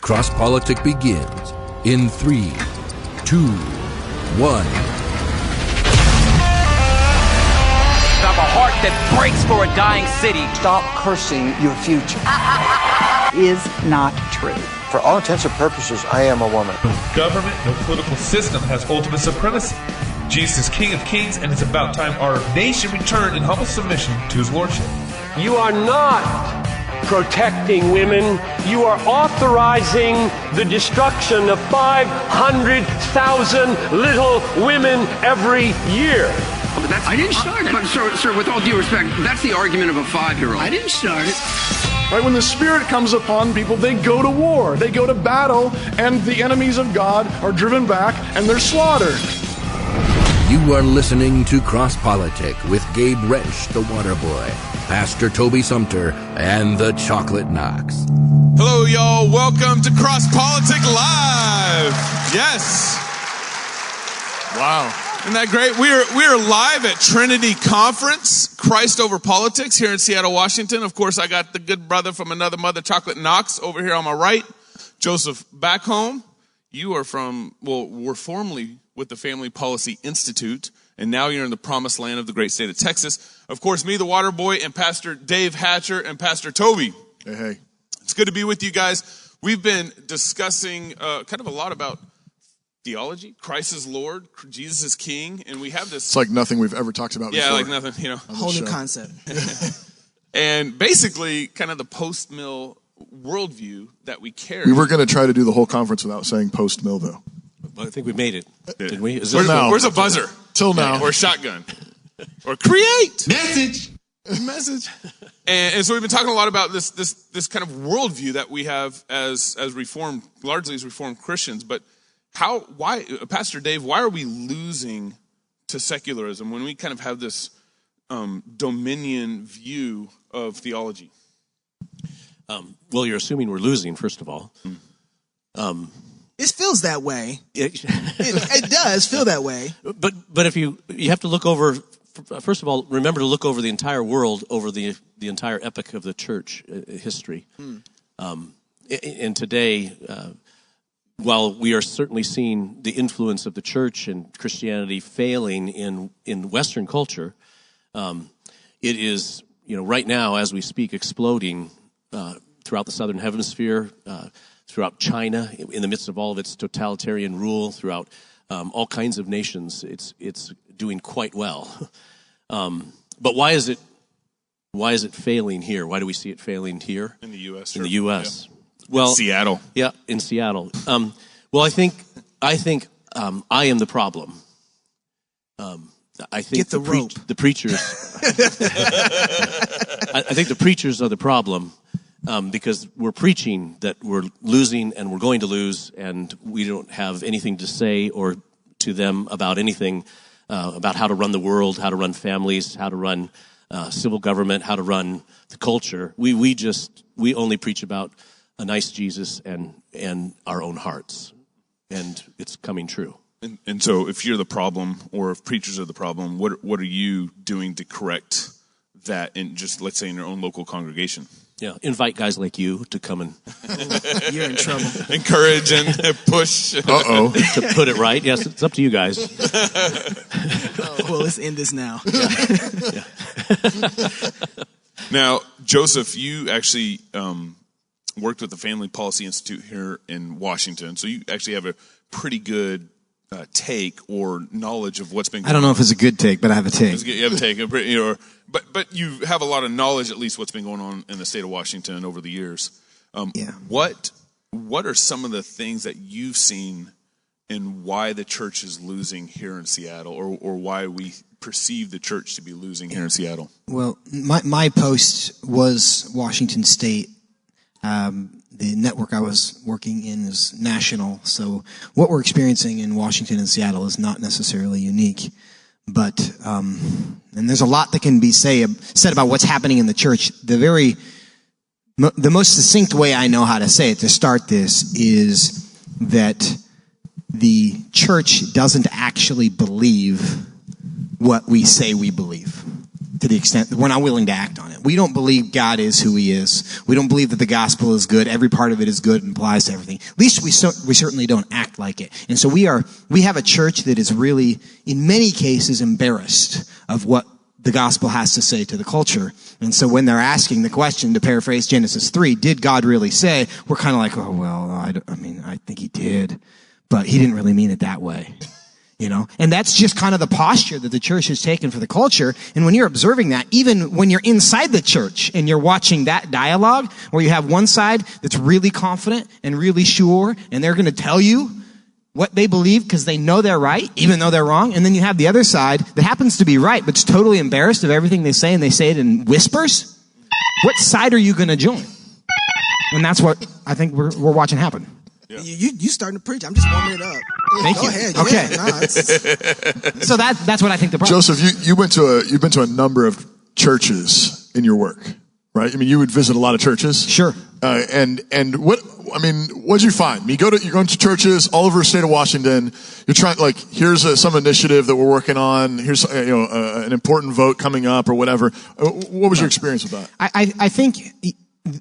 Cross Politic begins in 3, 2, 1. Have a heart that breaks for a dying city. Stop cursing your future. Is not true. For all intents and purposes, I am a woman. No government, no political system has ultimate supremacy. Jesus is King of Kings, and it's about time our nation returned in humble submission to his lordship. You are not protecting women. You are authorizing the destruction of 500,000 little women every year. I didn't start it. But sir, with all due respect, that's the argument of a 5-year-old. I didn't start it. Right, when the Spirit comes upon people, they go to war. They go to battle, and the enemies of God are driven back, and they're slaughtered. You are listening to Cross Politic with Gabe Wrench, the Water Boy, Pastor Toby Sumter, and the Chocolate Knox. Hello, y'all. Welcome to Cross Politic Live. Yes. Wow. Isn't that great? We're live at Trinity Conference, Christ Over Politics, here in Seattle, Washington. Of course, I got the good brother from another mother, Chocolate Knox, over here on my right. Joseph back home. You are we're formerly with the Family Policy Institute, and now you're in the promised land of the great state of Texas. Of course, me, the Water Boy, and Pastor Dave Hatcher, and Pastor Toby. Hey. It's good to be with you guys. We've been discussing kind of a lot about theology. Christ is Lord, Jesus is King, and we have this. It's like nothing we've ever talked about before. Yeah, like nothing, Whole new concept. And basically, kind of the post-mill worldview that we carry. We were going to try to do the whole conference without saying post-mill, though. I think we made it. Did we? Where's a buzzer? Till now. Or a shotgun. Or create. Message. And so we've been talking a lot about this kind of worldview that we have as Reformed, largely as Reformed Christians. But why, Pastor Dave, why are we losing to secularism when we kind of have this dominion view of theology? Well, you're assuming we're losing, first of all. It feels that way. It does feel that way. But if you have to look over, first of all, remember to look over the entire world, over the entire epoch of the church history. And today, while we are certainly seeing the influence of the church and Christianity failing in Western culture, it is, right now as we speak, exploding throughout the Southern Hemisphere, throughout China, in the midst of all of its totalitarian rule, throughout all kinds of nations. It's doing quite well. But why is it failing here? Why do we see it failing here? In the U.S. In the U.S. Yeah. Well, Seattle. Yeah, in Seattle. Well, I think I am the problem. I think Get the rope. The preachers. I think the preachers are the problem. Because we're preaching that we're losing and we're going to lose, and we don't have anything to say or to them about anything about how to run the world, how to run families, how to run civil government, how to run the culture. We only preach about a nice Jesus and our own hearts, and it's coming true. And so, if you're the problem, or if preachers are the problem, what are you doing to correct that? In just, let's say, in your own local congregation. Yeah, invite guys like you to come and you're in trouble. Encourage and push. Uh-oh. To put it right. Yes, it's up to you guys. Well, let's end this now. Yeah. Now, Joseph, you actually worked with the Family Policy Institute here in Washington, so you actually have a pretty good take or knowledge of what's been going on. I don't know if it's a good take, but I have a take. You have a take, but you have a lot of knowledge, at least what's been going on in the state of Washington over the years. What are some of the things that you've seen and why the church is losing here in Seattle, or why we perceive the church to be losing here in Seattle? Well, my post was Washington State. The network I was working in is national, so what we're experiencing in Washington and Seattle is not necessarily unique. But and there's a lot that can be said about what's happening in the church. The most succinct way I know how to say it to start this is that the church doesn't actually believe what we say we believe, to the extent that we're not willing to act on it. we don't believe God is who he is. We don't believe that the gospel is good. Every part of it is good and applies to everything. At least we certainly don't act like it. And so we have a church that is really, in many cases, embarrassed of what the gospel has to say to the culture. And so when they're asking the question, to paraphrase Genesis 3, did God really say? We're kind of like, oh, well, I think he did, but he didn't really mean it that way. You know, and that's just kind of the posture that the church has taken for the culture. And when you're observing that, even when you're inside the church and you're watching that dialogue where you have one side that's really confident and really sure, and they're going to tell you what they believe because they know they're right, even though they're wrong. And then you have the other side that happens to be right, but is totally embarrassed of everything they say, and they say it in whispers. What side are you going to join? And that's what I think we're watching happen. Yeah. You starting to preach. I'm just warming it up. Thank Go you. ahead. Okay. Yeah, so that's what I think the problem. Joseph, you've been to a number of churches in your work, right? I mean, you would visit a lot of churches. Sure. And what'd you find? You're going to churches all over the state of Washington. You're trying, here's some initiative that we're working on. Here's, an important vote coming up or whatever. What was your experience with that? I think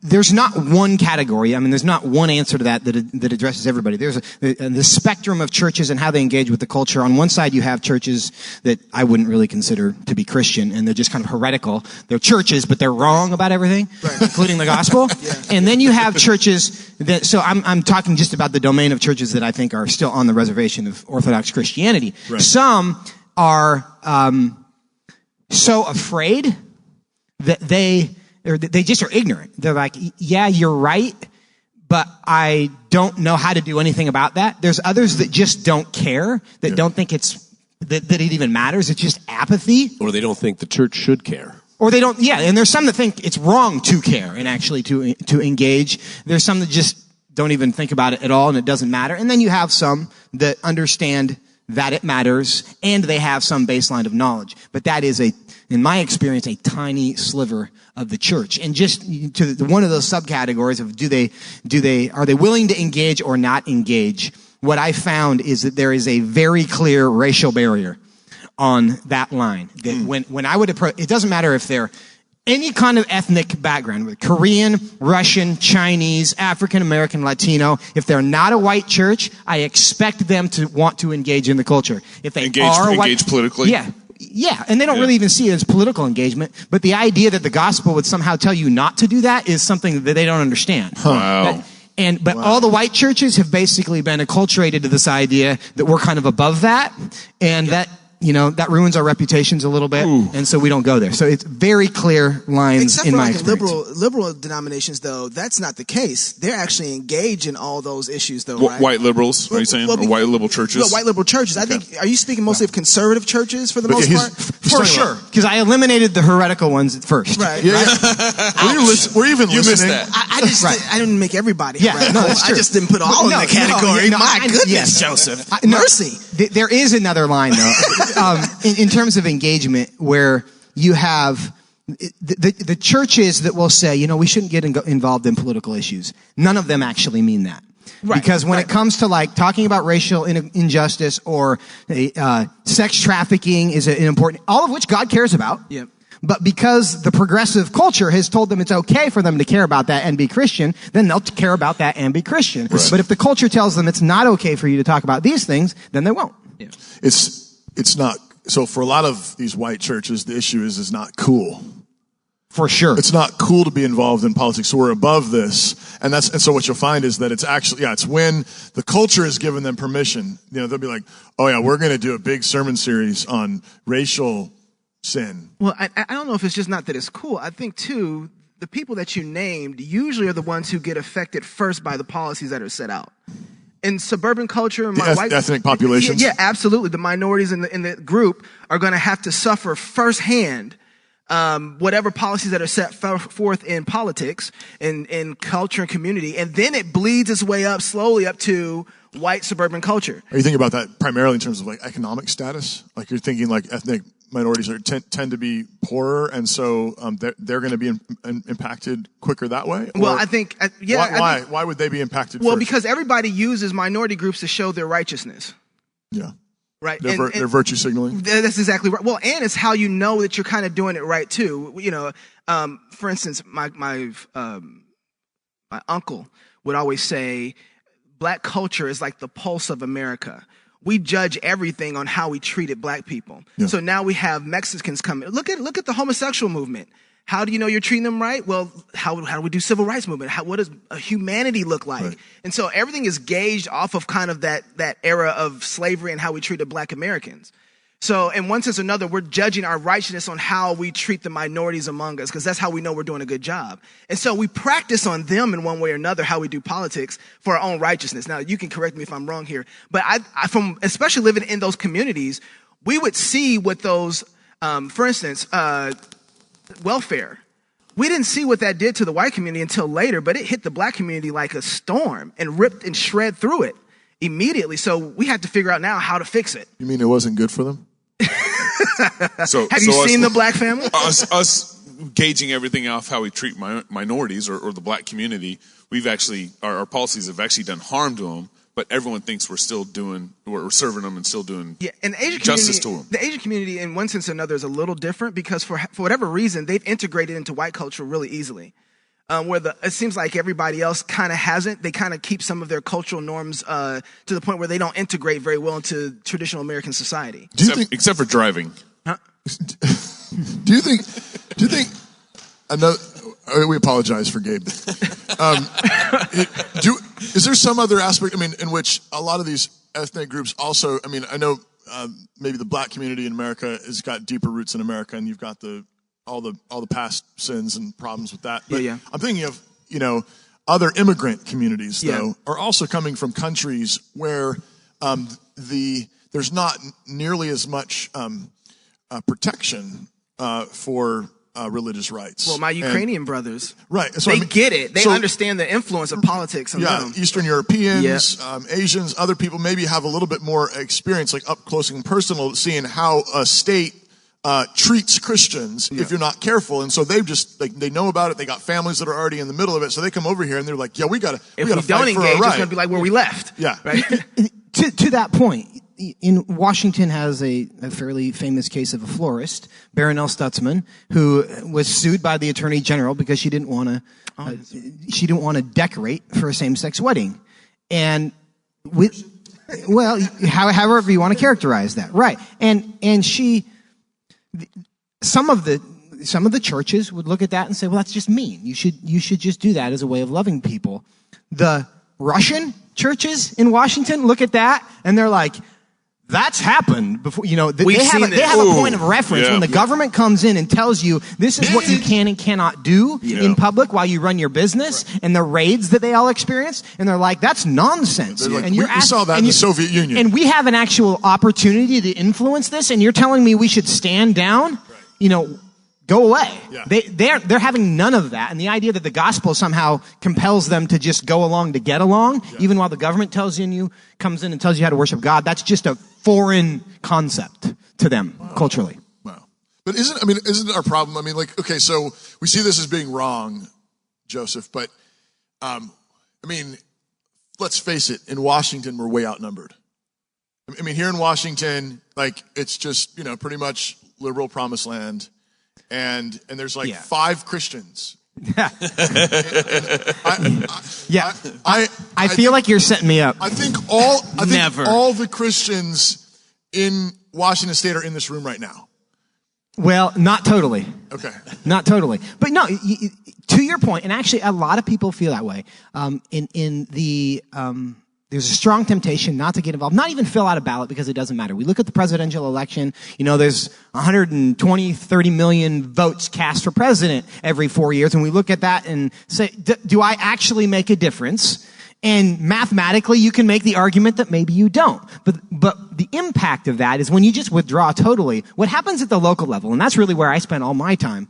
there's not one category. I mean, there's not one answer to that addresses everybody. There's the spectrum of churches and how they engage with the culture. On one side, you have churches that I wouldn't really consider to be Christian, and they're just kind of heretical. They're churches, but they're wrong about everything, right, including the gospel. Yeah. And then you have churches that, so I'm talking just about the domain of churches that I think are still on the reservation of Orthodox Christianity. Right. Some are so afraid that they just are ignorant. They're like, yeah, you're right, but I don't know how to do anything about that. There's others that just don't care, that don't think that it even matters. It's just apathy. Or they don't think the church should care. Or they don't, yeah, and there's some that think it's wrong to care and actually to engage. There's some that just don't even think about it at all and it doesn't matter. And then you have some that understand that it matters and they have some baseline of knowledge. But that is in my experience, a tiny sliver of the church. And just to one of those subcategories of are they willing to engage or not engage? What I found is that there is a very clear racial barrier on that line. That when I would approach, it doesn't matter if they're any kind of ethnic background, with Korean, Russian, Chinese, African American, Latino. If they're not a white church, I expect them to want to engage in the culture. If they engage politically, yeah, and they don't really even see it as political engagement. But the idea that the gospel would somehow tell you not to do that is something that they don't understand. Wow. But all the white churches have basically been acculturated to this idea that we're kind of above that, and that ruins our reputations a little bit, and so we don't go there. So it's very clear lines. Except in for my like experience. liberal denominations, though, that's not the case. They're actually engaged in all those issues, though, right? White liberals, are you saying? Or white liberal churches? Well, white liberal churches. Okay. I think, are you speaking mostly of conservative churches for the most part? For sure. Because I eliminated the heretical ones at first. Right. Yeah. Were you even you listening? Missed that. I didn't make everybody heretical. No, that's true. I just didn't put all in that category. My goodness, Joseph. Mercy. There is another line, though. In terms of engagement, where you have the churches that will say, we shouldn't get involved in political issues. None of them actually mean that. Right, because when it comes to talking about racial injustice or sex trafficking is an important, all of which God cares about. Yep. But because the progressive culture has told them it's okay for them to care about that and be Christian, then they'll care about that and be Christian. Right. But if the culture tells them it's not okay for you to talk about these things, then they won't. Yeah. It's not. So for a lot of these white churches, the issue is not cool. For sure. It's not cool to be involved in politics. So we're above this. And so what you'll find is that it's actually, it's when the culture has given them permission. They'll be like, oh yeah, we're going to do a big sermon series on racial sin. Well, I don't know if it's just not that it's cool. I think too, the people that you named usually are the ones who get affected first by the policies that are set out. In suburban culture, ethnic populations. Yeah, absolutely. The minorities in the group are going to have to suffer firsthand whatever policies that are set forth in politics, in culture and community, and then it bleeds its way up slowly up to white suburban culture. Are you thinking about that primarily in terms of economic status? You're thinking ethnic minorities tend to be poorer, and so they're going to be impacted quicker that way? Well, I think, Why would they be impacted Well, first? because everybody uses minority groups to show their righteousness. Yeah. Right. They're virtue signaling. That's exactly right. Well, and it's how you know that you're kind of doing it right too. For instance, my uncle would always say, black culture is like the pulse of America. We judge everything on how we treated black people. Yeah. So now we have Mexicans coming. Look at the homosexual movement. How do you know you're treating them right? Well, how do we do civil rights movement? What does humanity look like? Right. And so everything is gauged off of kind of that era of slavery and how we treated black Americans. So in one sense or another, we're judging our righteousness on how we treat the minorities among us, because that's how we know we're doing a good job. And so we practice on them in one way or another how we do politics for our own righteousness. Now, you can correct me if I'm wrong here, but I from especially living in those communities, we would see what those, for instance, welfare. We didn't see what that did to the white community until later, but it hit the black community like a storm and ripped and shred through it immediately. So we had to figure out now how to fix it. You mean it wasn't good for them? Have you seen the black family? Us gauging everything off how we treat minorities or the black community, we've actually, our policies have actually done harm to them, but everyone thinks we're serving them and still doing justice to them. The Asian community, in one sense or another, is a little different because for whatever reason, they've integrated into white culture really easily. It seems like everybody else kind of hasn't. They kind of keep some of their cultural norms to the point where they don't integrate very well into traditional American society. Except for driving. Huh? Do you think we apologize for Gabe. Is there some other aspect, in which a lot of these ethnic groups also, I know maybe the black community in America has got deeper roots in America, and you've got all the past sins and problems with that. But yeah. I'm thinking of, other immigrant communities, though, are also coming from countries where there's not nearly as much protection for religious rights. Well, my Ukrainian brothers, right? So they get it. They understand the influence of politics on them. Eastern Europeans, Asians, other people maybe have a little bit more experience, like up close and personal, seeing how a state treats Christians if you're not careful. And so they've just they know about it. They got families that are already in the middle of it, so they come over here and they're like, "Yeah, we got to fight for our right." If we don't engage, it's going to be like where we left. Yeah, right. To that point, in Washington has a fairly famous case of a florist, Baronelle Stutzman, who was sued by the Attorney General because she didn't want to decorate for a same-sex wedding, and however you want to characterize that, right? And some of the churches would look at that and say, well, that's just mean. You should just do that as a way of loving people. The Russian churches in Washington look at that and they're like, that's happened before. They have a point of reference when the government comes in and tells you this is what you can and cannot do in public while you run your business, and the raids that they all experience, and they're like, that's nonsense. Like, and we saw that in the Soviet Union. And we have an actual opportunity to influence this, and you're telling me we should stand down? Go away. Yeah. They're having none of that. And the idea that the gospel somehow compels them to just go along to get along, even while the government comes in and tells you how to worship God, that's just a foreign concept to them culturally. Wow. But isn't our problem? Okay, so we see this as being wrong, Joseph, but let's face it, in Washington we're way outnumbered. Here in Washington, it's just, pretty much liberal promised land. And there's 5 Christians. I feel like you're setting me up. I think all the Christians in Washington State are in this room right now. Well, not totally. Okay. Not totally. But no, to your point, and actually a lot of people feel that way. There's a strong temptation not to get involved, not even fill out a ballot because it doesn't matter. We look at the presidential election, there's 30 million votes cast for president every 4 years, and we look at that and say, do I actually make a difference? And mathematically, you can make the argument that maybe you don't. But the impact of that is when you just withdraw totally. What happens at the local level, and that's really where I spent all my time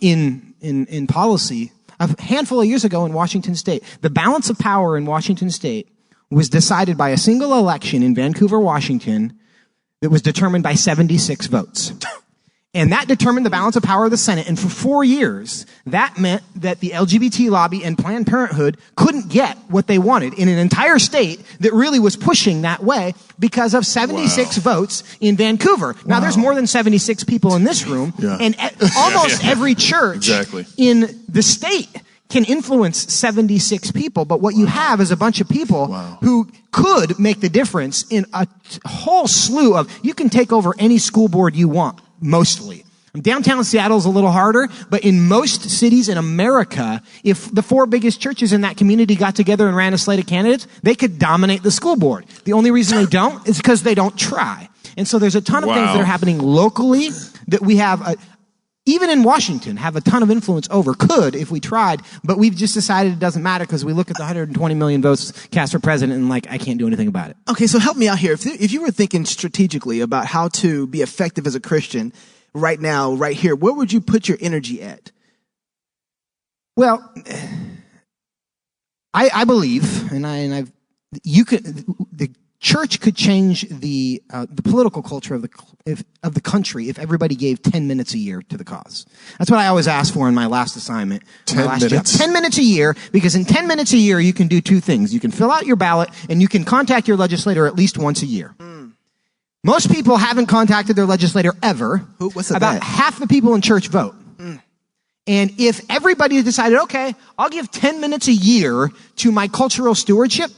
in policy, a handful of years ago in Washington State. The balance of power in Washington State was decided by a single election in Vancouver, Washington, that was determined by 76 votes. And that determined the balance of power of the Senate. And for 4 years, that meant that the LGBT lobby and Planned Parenthood couldn't get what they wanted in an entire state that really was pushing that way because of 76 votes in Vancouver. Now, there's more than 76 people in this room, and almost every church in the state can influence 76 people. But what you have is a bunch of people who could make the difference in a whole slew of, you can take over any school board you want. Mostly. Downtown Seattle's a little harder, but in most cities in America, if the 4 biggest churches in that community got together and ran a slate of candidates, they could dominate the school board. The only reason they don't is because they don't try. And so there's a ton of things that are happening locally that we have, even in Washington, have a ton of influence over. Could, if we tried, but we've just decided it doesn't matter because we look at the 120 million votes cast for president and I can't do anything about it. Okay, so help me out here. If you were thinking strategically about how to be effective as a Christian right now, right here, where would you put your energy at? Well, I believe, the church could change the political culture of the country if everybody gave 10 minutes a year to the cause. That's what I always asked for in my last assignment. 10 minutes? 10 minutes a year, because in 10 minutes a year you can do 2 things. You can fill out your ballot and you can contact your legislator at least once a year. Most people haven't contacted their legislator ever. What's about half the people in church vote. And if everybody decided, okay, I'll give 10 minutes a year to my cultural stewardship,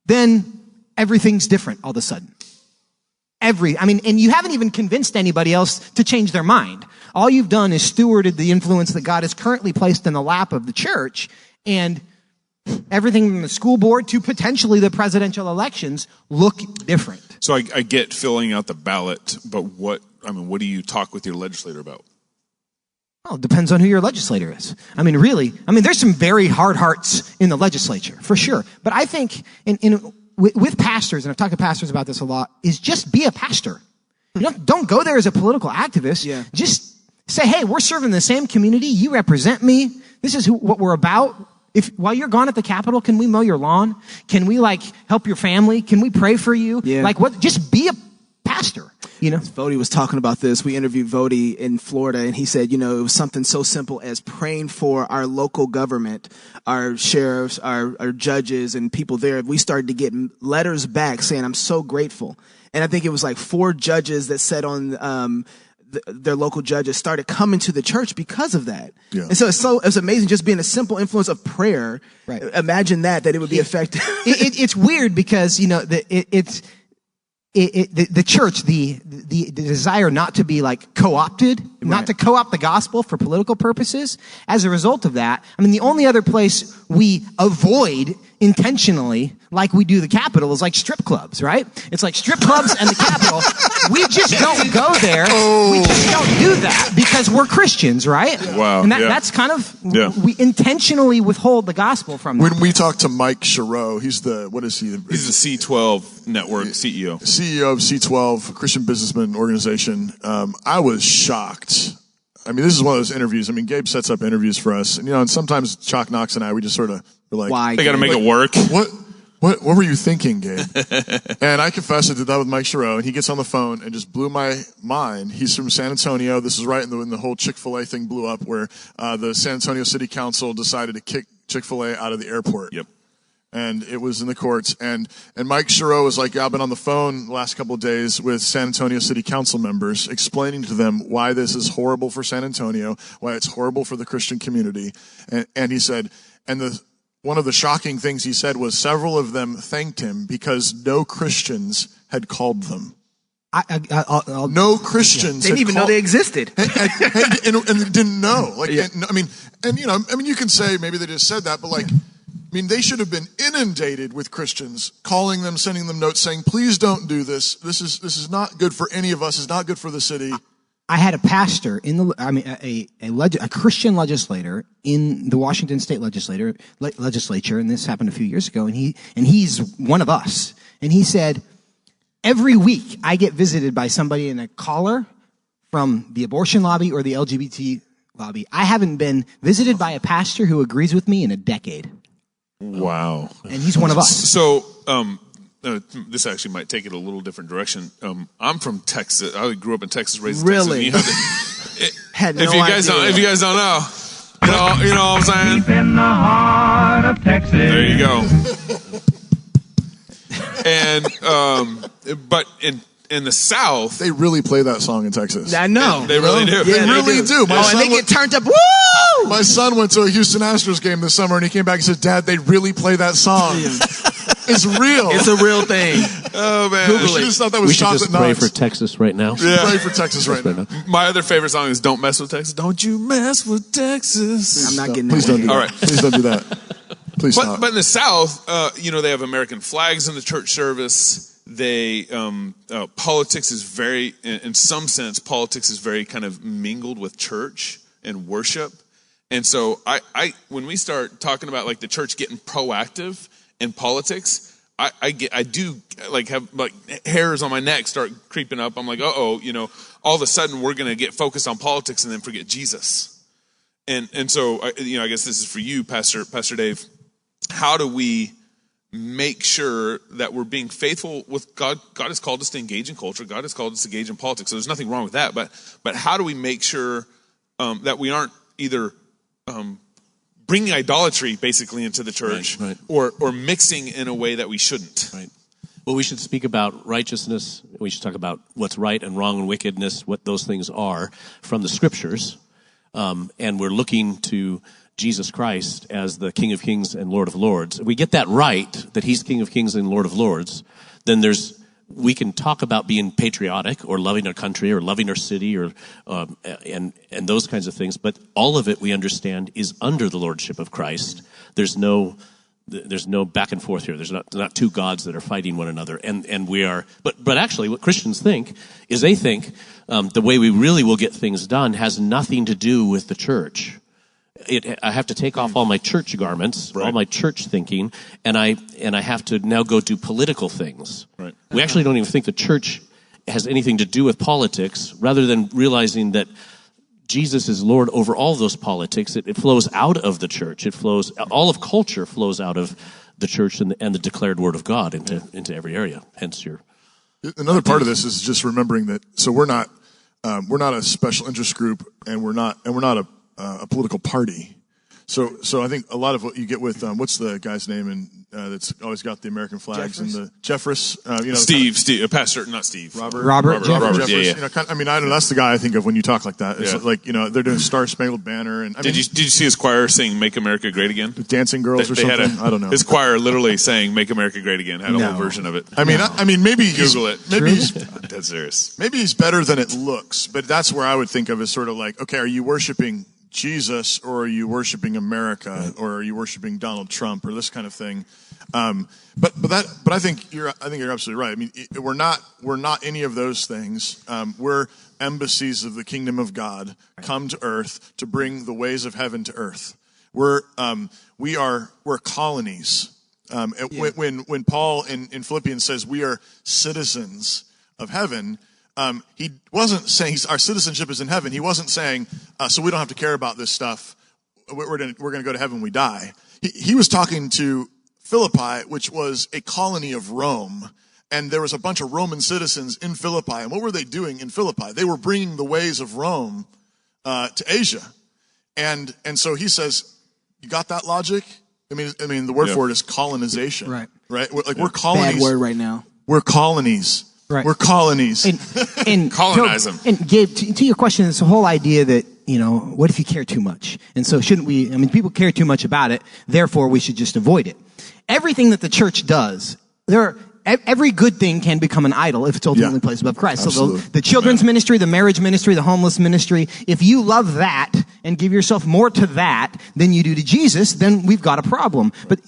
then everything's different all of a sudden. And you haven't even convinced anybody else to change their mind. All you've done is stewarded the influence that God has currently placed in the lap of the church, and everything from the school board to potentially the presidential elections look different. So I get filling out the ballot, but what do you talk with your legislator about? Well, it depends on who your legislator is. There's some very hard hearts in the legislature, for sure. But I think with pastors, and I've talked to pastors about this a lot, is just be a pastor. Don't go there as a political activist. Just say, hey, we're serving the same community. You represent me. This is what we're about. While you're gone at the Capitol, can we mow your lawn? Can we help your family? Can we pray for you? Just be a pastor. Vody was talking about this. We interviewed Vody in Florida, and he said, it was something so simple as praying for our local government, our sheriffs, our judges, and people there. We started to get letters back saying, I'm so grateful. And I think it was 4 judges that said on their local judges started coming to the church because of that. And so it's amazing just being a simple influence of prayer. Right. Imagine that it would be effective. It's weird because, the church, the desire not to be co-opted, not to co-opt the gospel for political purposes. As a result of that, the only other place we avoid intentionally, like we do the Capitol, is strip clubs, right? It's strip clubs and the Capitol. We just don't go there. We just don't do that because we're Christians, right? Wow. And that's kind of, we intentionally withhold the gospel from them. When we talked to Mike Giroux, he's the C12 network CEO. CEO of C12, Christian Businessman Organization. I was shocked. This is one of those interviews. Gabe sets up interviews for us. And sometimes Chalk Knox and I, we just sort of, we're like, why? They got to make it work. What were you thinking, Gabe? And I confess I did that with Mike Giroux, and he gets on the phone and just blew my mind. He's from San Antonio. This is right in the whole Chick-fil-A thing blew up, where the San Antonio City Council decided to kick Chick-fil-A out of the airport. Yep. And it was in the courts. And Mike Giroux was like, I've been on the phone the last couple of days with San Antonio City Council members, explaining to them why this is horrible for San Antonio, why it's horrible for the Christian community. And he said, one of the shocking things he said was several of them thanked him because no Christians had called them. No Christians. They didn't even know they existed, and didn't know. You can say maybe they just said that, but they should have been inundated with Christians calling them, sending them notes saying, "Please don't do this. This is not good for any of us. It's not good for the city." I had a pastor a Christian legislator in the Washington State legislature, and this happened a few years ago, and he's one of us. And he said, every week I get visited by somebody in a collar from the abortion lobby or the LGBT lobby. I haven't been visited by a pastor who agrees with me in a decade. Wow. And he's one of us. So, this actually might take it a little different direction. I'm from Texas. I grew up in Texas, raised in Really? Texas. Had no If you guys don't know, you know what I'm saying? Deep in the heart of Texas. There you go. And but in the South, they really play that song in Texas. I know. They really do. Yeah, they really do. And they get turned up. Woo! My son went to a Houston Astros game this summer, and he came back and said, "Dad, they really play that song. It's real. It's a real thing." Oh man, Google it. Just thought that was we should chocolate just pray nuts. for Texas right now. Yeah. Pray for Texas right now. My other favorite song is "Don't Mess with Texas." Don't you mess with Texas? I'm not getting Please that. don't do that. All right. Please don't do that. Please stop. But in the South, they have American flags in the church service. They politics is very, in some sense, politics is very kind of mingled with church and worship. And so I when we start talking about like the church getting proactive in politics, I do like have like hairs on my neck start creeping up. I'm like, all of a sudden we're going to get focused on politics and then forget Jesus. And so I guess this is for you, Pastor Dave. How do we make sure that we're being faithful with God? God has called us to engage in culture. God has called us to engage in politics. So there's nothing wrong with that. But how do we make sure that we aren't either bringing idolatry basically into the church, right. or mixing in a way that we shouldn't? Right. Well, we should speak about righteousness. We should talk about what's right and wrong and wickedness, what those things are from the scriptures. And we're looking to Jesus Christ as the King of Kings and Lord of Lords. If we get that right, that he's King of Kings and Lord of Lords, then we can talk about being patriotic or loving our country or loving our city or and those kinds of things. But all of it, we understand, is under the lordship of Christ. There's no back and forth here. There's not two gods that are fighting one another. And we are, but actually what Christians think is they think the way we really will get things done has nothing to do with the church. I have to take off all my church garments, all my church thinking, and I have to now go do political things. Right. We actually don't even think the church has anything to do with politics, rather than realizing that Jesus is Lord over all those politics. It flows out of the church. All of culture flows out of the church and the declared word of God into every area. Hence Another part of this is just remembering that. So we're not a special interest group, and we're not a political party. So I think a lot of what you get with what's the guy's name and that's always got the American flags and the Jeffress, Steve, Pastor, not Steve, Robert Jeffress. Yeah. I mean, I don't know, that's the guy I think of when you talk like that. It's like they're doing Star Spangled Banner, and did you see his choir sing "Make America Great Again"? Dancing Girls or something. I don't know. His choir literally sang "Make America Great Again." Had a whole version of it. I mean, maybe Google it. Maybe he's dead serious. Maybe he's better than it looks, but that's where I would think of as sort of like, okay, are you worshiping Jesus, or are you worshiping America, or are you worshiping Donald Trump, or this kind of thing? But I think you're absolutely right. I mean, we're not any of those things. We're embassies of the kingdom of God come to earth to bring the ways of heaven to earth. We're colonies. When Paul in Philippians says we are citizens of heaven, he wasn't saying our citizenship is in heaven. He wasn't saying so we don't have to care about this stuff. We're going to go to heaven when we die. He was talking to Philippi, which was a colony of Rome, and there was a bunch of Roman citizens in Philippi. And what were they doing in Philippi? They were bringing the ways of Rome to Asia, and so he says, "You got that logic?" I mean, the word for it is colonization, right? Like we're colonies. Bad word right now. We're colonies. Right. We're colonies. And colonize them. And Gabe, to your question, it's the whole idea that, what if you care too much? And so shouldn't we, people care too much about it, therefore we should just avoid it. Everything that the church does, every good thing can become an idol if it's ultimately placed above Christ. Absolutely. So the children's ministry, the marriage ministry, the homeless ministry, if you love that and give yourself more to that than you do to Jesus, then we've got a problem. But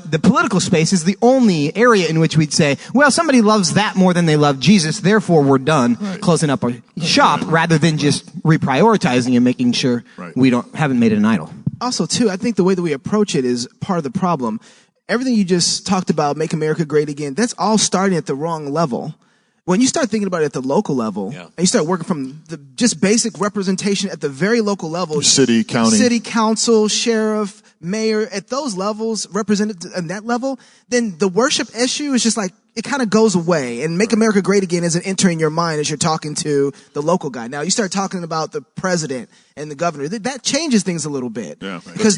the political space is the only area in which we'd say, well, somebody loves that more than they love Jesus, therefore we're done closing up our shop, rather than just reprioritizing and making sure we haven't made it an idol. Also, too, I think the way that we approach it is part of the problem. Everything you just talked about, make America great again, that's all starting at the wrong level. When you start thinking about it at the local level, and you start working from the just basic representation at the very local level, city, county, city council, sheriff, mayor, at those levels, represented at that level, then the worship issue is just like, it kind of goes away. And Make America Great Again isn't entering your mind as you're talking to the local guy. Now you start talking about the president and the governor. That changes things a little bit. Yeah, because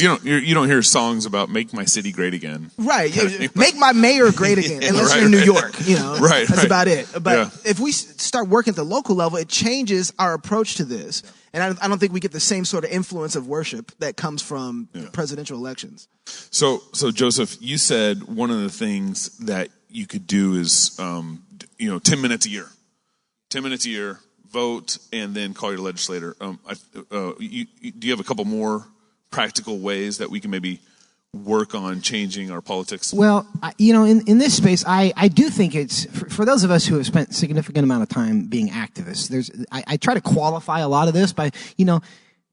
you don't hear songs about "Make my city great again." Right. Make my mayor great again, unless you're in New York. That's about it. But if we start working at the local level, it changes our approach to this. And I don't think we get the same sort of influence of worship that comes from presidential elections. So Joseph, you said one of the things that you could do is, 10 minutes a year. 10 minutes a year, vote, and then call your legislator. Do you have a couple more practical ways that we can maybe work on changing our politics? Well, in this space, I do think it's, for those of us who have spent a significant amount of time being activists, I try to qualify a lot of this by,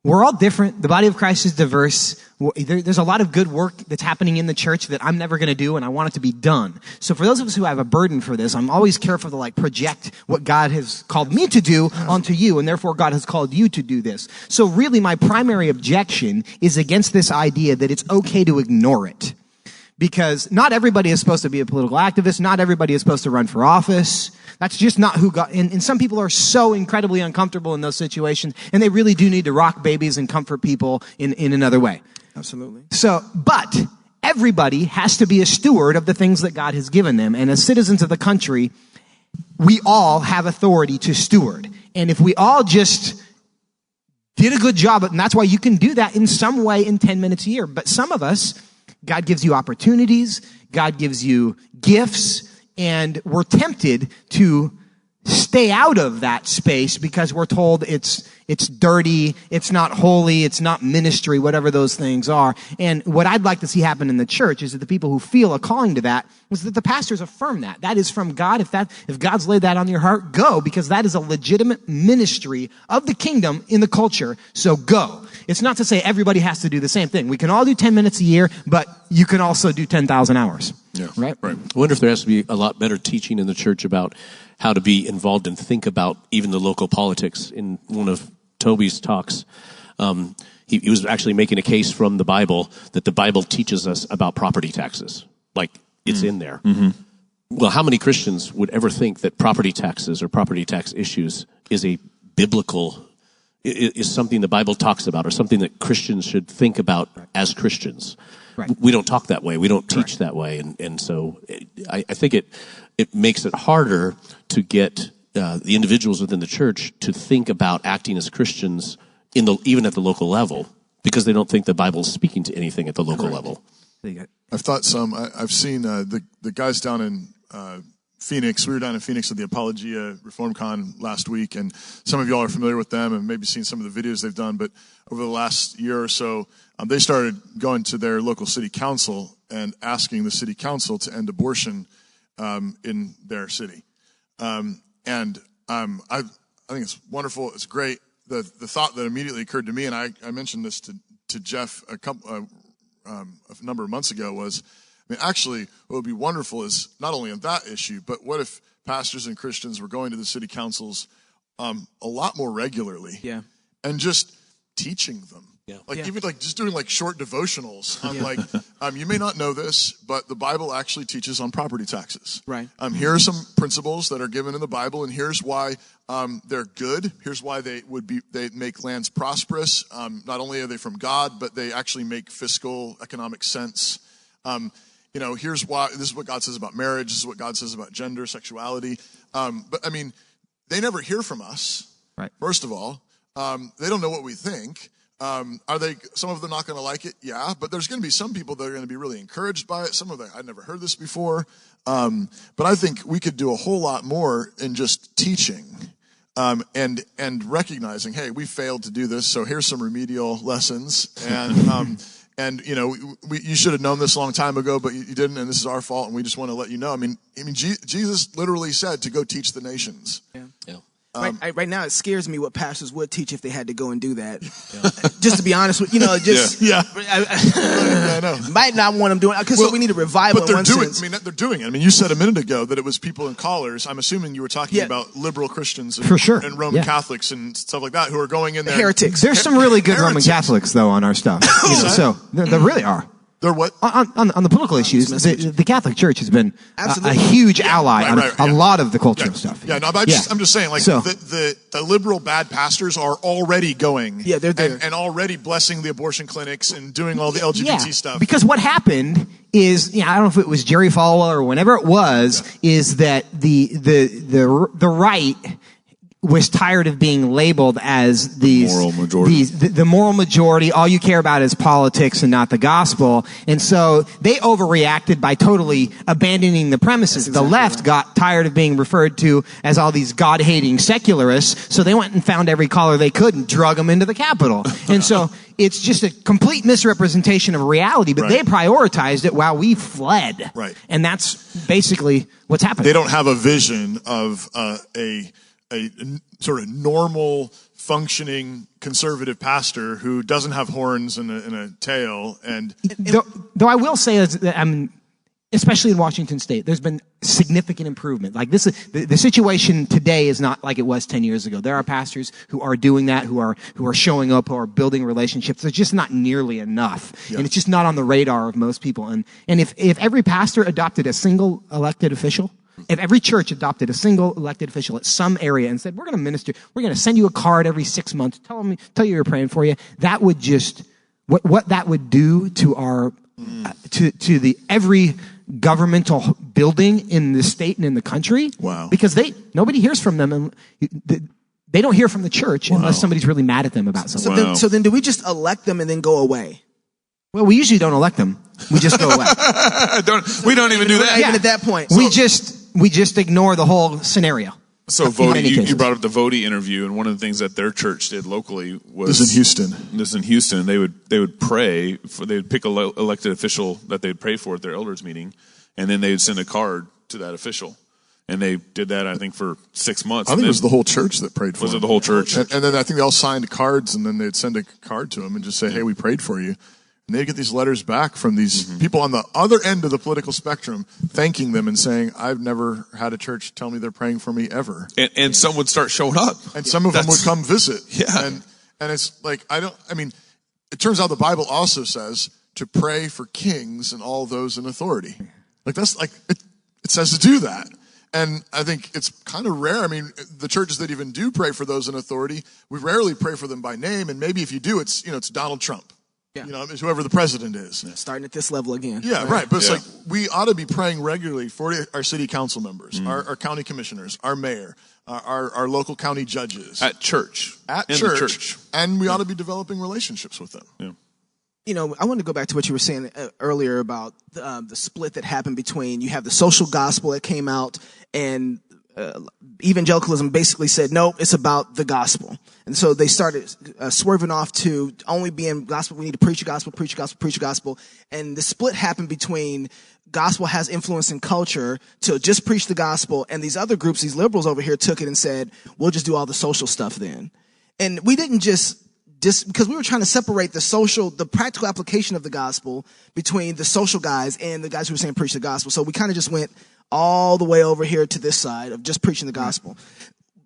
we're all different. The body of Christ is diverse. There's a lot of good work that's happening in the church that I'm never going to do, and I want it to be done. So for those of us who have a burden for this, I'm always careful to project what God has called me to do onto you, and therefore God has called you to do this. So really my primary objection is against this idea that it's okay to ignore it. Because not everybody is supposed to be a political activist. Not everybody is supposed to run for office. That's just not who God, and some people are so incredibly uncomfortable in those situations, and they really do need to rock babies and comfort people in another way. Absolutely. But everybody has to be a steward of the things that God has given them, and as citizens of the country, we all have authority to steward. And if we all just did a good job, and that's why you can do that in some way in 10 minutes a year. But some of us, God gives you opportunities, God gives you gifts, and we're tempted to stay out of that space because we're told it's dirty, it's not holy, it's not ministry, whatever those things are. And what I'd like to see happen in the church is that the people who feel a calling to that is that the pastors affirm that. That is from God. If God's laid that on your heart, go, because that is a legitimate ministry of the kingdom in the culture. So go. It's not to say everybody has to do the same thing. We can all do 10 minutes a year, but you can also do 10,000 hours. Yeah. Right? I wonder if there has to be a lot better teaching in the church about how to be involved and think about even the local politics. In one of Toby's talks, he was actually making a case from the Bible that the Bible teaches us about property taxes. Like, it's in there. Mm-hmm. Well, how many Christians would ever think that property taxes or property tax issues is a biblical, is something the Bible talks about, or something that Christians should think about as Christians? Right. We don't talk that way. We don't teach that way. And so I think it makes it harder to get the individuals within the church to think about acting as Christians even at the local level, because they don't think the Bible is speaking to anything at the local level. I've thought I've seen the guys down in Phoenix. We were down in Phoenix at the Apologia Reform Con last week, and some of y'all are familiar with them and maybe seen some of the videos they've done. But over the last year or so, they started going to their local city council and asking the city council to end abortion in their city. I think it's wonderful. It's great. The thought that immediately occurred to me, and I mentioned this to Jeff a number of months ago, was, actually, what would be wonderful is not only on that issue, but what if pastors and Christians were going to the city councils a lot more regularly, and just teaching them. Even just doing short devotionals. You may not know this, but the Bible actually teaches on property taxes. Right. Here are some principles that are given in the Bible, and here's why they're good. Here's why they make lands prosperous. Not only are they from God, but they actually make fiscal, economic sense. Here's why. This is what God says about marriage. This is what God says about gender, sexuality. But they never hear from us. Right. First of all, they don't know what we think. Are they? Some of them not going to like it, yeah. But there's going to be some people that are going to be really encouraged by it. Some of them, I'd never heard this before. But I think we could do a whole lot more in just teaching, and recognizing, hey, we failed to do this, so here's some remedial lessons. And you should have known this a long time ago, but you didn't, and this is our fault, and we just want to let you know. Jesus literally said to go teach the nations. Yeah. Right now, it scares me what pastors would teach if they had to go and do that. Just to be honest with you, I know. Might not want them doing it, because we need a revival. But they're doing it. You said a minute ago that it was people in collars. I'm assuming you were talking about liberal Christians and, for sure. and Roman Catholics and stuff like that who are going in there. Heretics. There's some really good Roman Catholics though on our stuff. So there really are. They're what? On the political issues, the Catholic Church has been a huge ally on a lot of the cultural stuff. Yeah, no, but I'm just saying, like, the liberal bad pastors are already going. Yeah, they're there. And already blessing the abortion clinics and doing all the LGBT stuff. Because what happened is, I don't know if it was Jerry Falwell or whenever it was, is that the right was tired of being labeled as the moral majority. All you care about is politics and not the gospel. And so they overreacted by totally abandoning the premises. The left got tired of being referred to as all these God-hating secularists, so they went and found every caller they could and drug them into the Capitol. And so it's just a complete misrepresentation of reality, but they prioritized it while we fled. Right. And that's basically what's happening. They don't have a vision of a sort of normal, functioning conservative pastor who doesn't have horns and a tail. And though I will say, especially in Washington State, there's been significant improvement. Like this, the situation today is not like it was 10 years ago. There are pastors who are doing that, who are showing up, who are building relationships. There's just not nearly enough, and it's just not on the radar of most people. And if every pastor adopted a single elected official. If every church adopted a single elected official at some area and said, we're going to minister, we're going to send you a card every 6 months, tell you we're praying for you, that would just, what that would do to our, to the every governmental building in the state and in the country. Wow. Because nobody hears from them, and they don't hear from the church unless somebody's really mad at them about something. So then do we just elect them and then go away? Well, we usually don't elect them. We just go away. We don't even do that. Even at that point. We just ignore the whole scenario. So Vody, you brought up the Vody interview, and one of the things that their church did locally was this in Houston. They would pray for, they would pick an elected official that they'd pray for at their elders meeting, and then they would send a card to that official. And they did that, I think, for 6 months. I think it was the whole church that prayed for him. Was it the whole church? And then I think they all signed cards, and then they'd send a card to him and just say, hey, we prayed for you. And they get these letters back from these people on the other end of the political spectrum thanking them and saying, I've never had a church tell me they're praying for me ever. And some would start showing up. And some of them would come visit. Yeah. And it's like, it turns out the Bible also says to pray for kings and all those in authority. Like that's like, it says to do that. And I think it's kind of rare. I mean, the churches that even do pray for those in authority, we rarely pray for them by name. And maybe if you do, it's Donald Trump. Yeah. It's whoever the president is. Starting at this level again. Yeah, right. But it's like we ought to be praying regularly for our city council members, our county commissioners, our mayor, our local county judges. At church. The church. And we ought to be developing relationships with them. Yeah. I want to go back to what you were saying earlier about the split that happened between, you have the social gospel that came out, and evangelicalism basically said, no, it's about the gospel. And so they started swerving off to only being gospel. We need to preach the gospel, preach the gospel, preach the gospel. And the split happened between gospel has influence in culture to just preach the gospel. And these other groups, these liberals over here, took it and said, we'll just do all the social stuff then. And we didn't just because we were trying to separate the practical application of the gospel between the social guys and the guys who were saying preach the gospel. So we kind of just went all the way over here to this side of just preaching the gospel.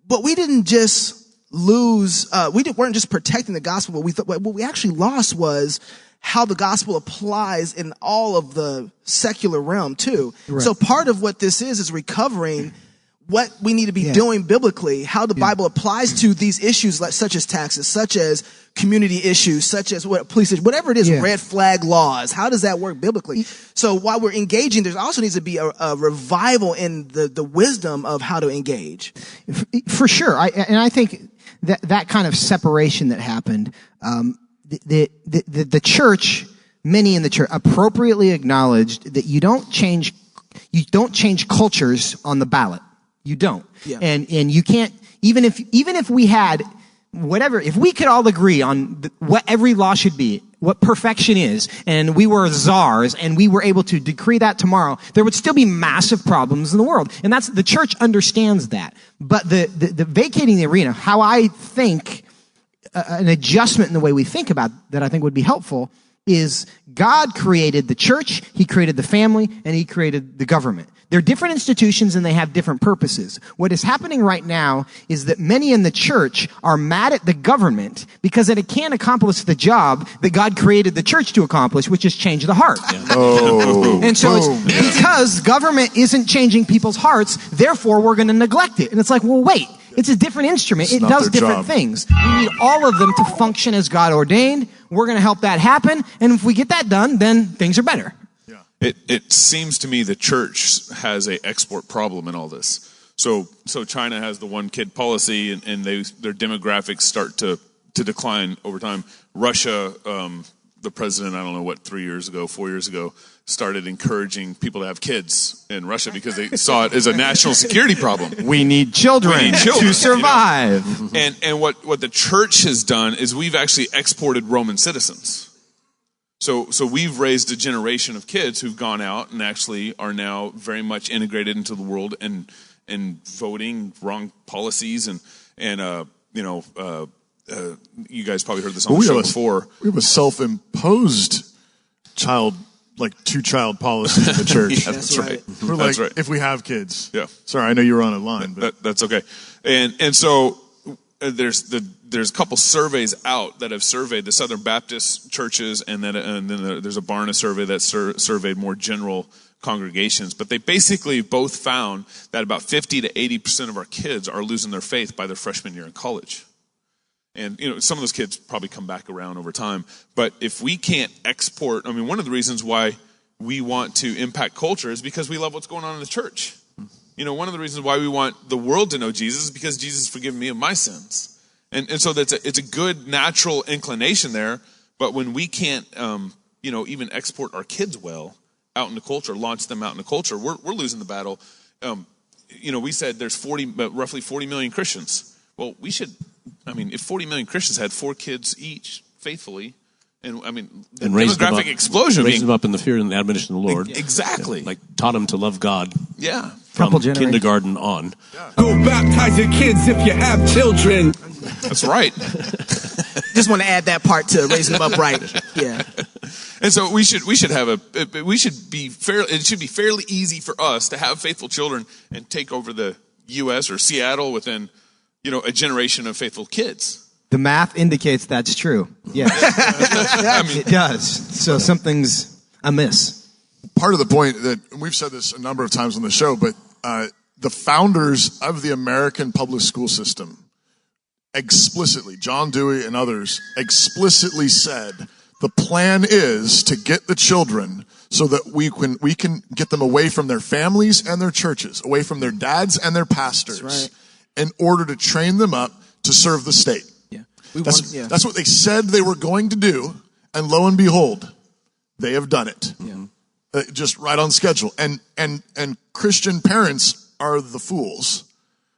But we didn't just lose, weren't just protecting the gospel, but what we actually lost was how the gospel applies in all of the secular realm too. Right. So part of what this is recovering what we need to be doing biblically, how the Bible applies to these issues such as taxes, such as community issues, such as police issues, whatever it is, red flag laws. How does that work biblically? So while we're engaging, there also needs to be a revival in the wisdom of how to engage. For sure. I think that kind of separation that happened, the church, many in the church appropriately acknowledged that you don't change cultures on the ballot. You don't. Yeah. And you can't, even if we had whatever, if we could all agree on what every law should be, what perfection is, and we were czars and we were able to decree that tomorrow, there would still be massive problems in the world. And the church understands that. But the vacating the arena, how I think an adjustment in the way we think about that I think would be helpful is God created the church, He created the family, and He created the government. They're different institutions and they have different purposes. What is happening right now is that many in the church are mad at the government because it can't accomplish the job that God created the church to accomplish, which is change the heart. Yeah. Oh. And so it's because government isn't changing people's hearts, therefore we're going to neglect it. And it's like, well, wait. It's a different instrument. It does different things. We need all of them to function as God ordained. We're going to help that happen. And if we get that done, then things are better. Yeah. It seems to me the church has a export problem in all this. So China has the one kid policy and their demographics start to decline over time. Russia, the president, I don't know 4 years ago, started encouraging people to have kids in Russia because they saw it as a national security problem. We need children to survive. You know? And what the church has done is we've actually exported Roman citizens. So we've raised a generation of kids who've gone out and actually are now very much integrated into the world and voting wrong policies and you guys probably heard this on the show before. We have a self-imposed two-child policy in the church. That's right. We're that's right. If we have kids. Yeah. Sorry, I know you were on a line, but that's okay. And so there's a couple surveys out that have surveyed the Southern Baptist churches, and then there's a Barna survey that surveyed more general congregations. But they basically both found that about 50 to 80% of our kids are losing their faith by their freshman year in college. And, some of those kids probably come back around over time. But if we can't export, one of the reasons why we want to impact culture is because we love what's going on in the church. One of the reasons why we want the world to know Jesus is because Jesus has forgiven me of my sins. And so it's a good natural inclination there. But when we can't, even export our kids well out into culture, launch them out into culture, we're losing the battle. We said there's roughly 40 million Christians. Well, if 40 million Christians had 4 kids each faithfully, the demographic explosion. Raised them up in the fear and the admonition of the Lord. Exactly. Yeah, taught them to love God. Yeah. From kindergarten on. Yeah. Go baptize your kids if you have children. That's right. Just want to add that part to raising them up right. Yeah. And so it should be fairly easy for us to have faithful children and take over the U.S. or Seattle within a generation of faithful kids. The math indicates that's true. Yes. It does. So something's amiss. Part of the point that we've said this a number of times on the show, but the founders of the American public school system explicitly, John Dewey and others, explicitly said the plan is to get the children so that we can get them away from their families and their churches, away from their dads and their pastors. That's right. In order to train them up to serve the state. Yeah. That's what they said they were going to do, and lo and behold, they have done it. Yeah. Just right on schedule. And Christian parents are the fools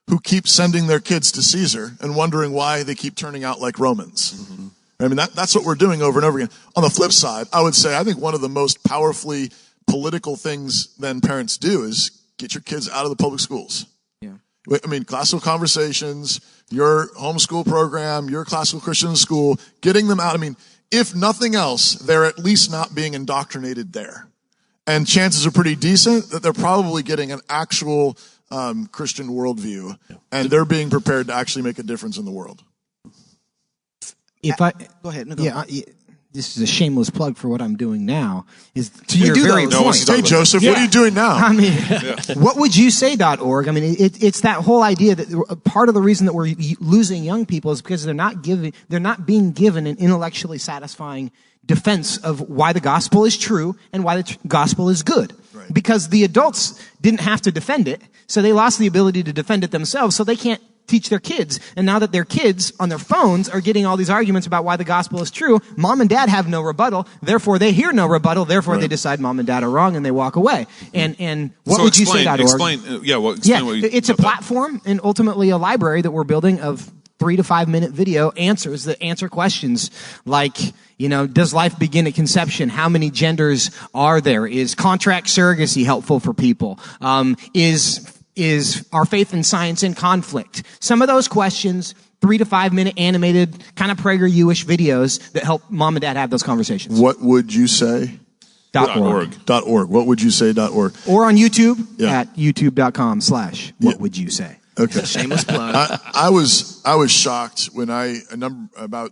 who keep sending their kids to Caesar and wondering why they keep turning out like Romans. Mm-hmm. That's what we're doing over and over again. On the flip side, I would say I think one of the most powerfully political things then parents do is get your kids out of the public schools. Classical conversations, your homeschool program, your classical Christian school, getting them out. If nothing else, they're at least not being indoctrinated there. And chances are pretty decent that they're probably getting an actual Christian worldview, and they're being prepared to actually make a difference in the world. Go ahead. This is a shameless plug for what I'm doing now, is to your very point. Hey, Joseph, what are you doing now? What would you say.org? It's that whole idea that part of the reason that we're losing young people is because they're not being given an intellectually satisfying defense of why the gospel is true and why the gospel is good. Right. Because the adults didn't have to defend it, so they lost the ability to defend it themselves, so they can't teach their kids. And now that their kids on their phones are getting all these arguments about why the gospel is true, mom and dad have no rebuttal, therefore they hear no rebuttal, therefore they decide mom and dad are wrong and they walk away. And what would you say.org? It's a platform and ultimately a library that we're building of 3 to 5 minute video answers that answer questions like, does life begin at conception? How many genders are there? Is contract surrogacy helpful for people? Is our faith and science in conflict? Some of those questions 3 to 5 minute animated kind of PragerU-ish videos that help mom and dad have those conversations. What would you say? .org. .org. What would you say? .org. Or on YouTube at youtube.com/what would you say. Okay. Shameless plug. I was shocked when about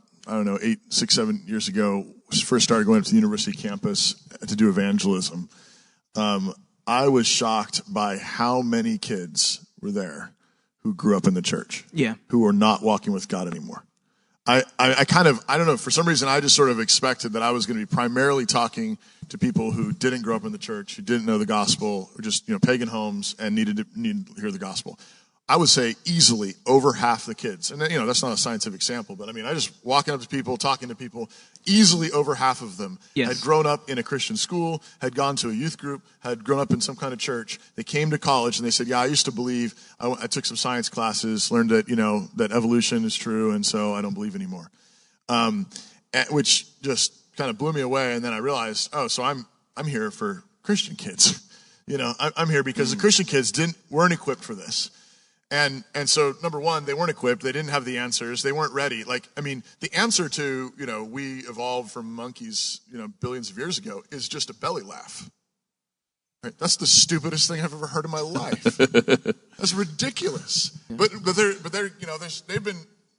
6, 7 years ago, first started going up to the university campus to do evangelism. I was shocked by how many kids were there who grew up in the church. Yeah. Who are not walking with God anymore. I don't know, for some reason I just sort of expected that I was going to be primarily talking to people who didn't grow up in the church, who didn't know the gospel, or just, pagan homes and needed to hear the gospel. I would say easily over half the kids, and that's not a scientific sample, but I mean, I just walking up to people, talking to people, easily over half of them had grown up in a Christian school, had gone to a youth group, had grown up in some kind of church. They came to college and they said, I used to believe, I took some science classes, learned that, that evolution is true, and so I don't believe anymore. Which just kind of blew me away, and then I realized, so I'm here for Christian kids. I'm here because the Christian kids weren't equipped for this. And so, number one, they weren't equipped. They didn't have the answers. They weren't ready. The answer to, we evolved from monkeys, billions of years ago is just a belly laugh. Right? That's the stupidest thing I've ever heard in my life. That's ridiculous. Yeah. But they're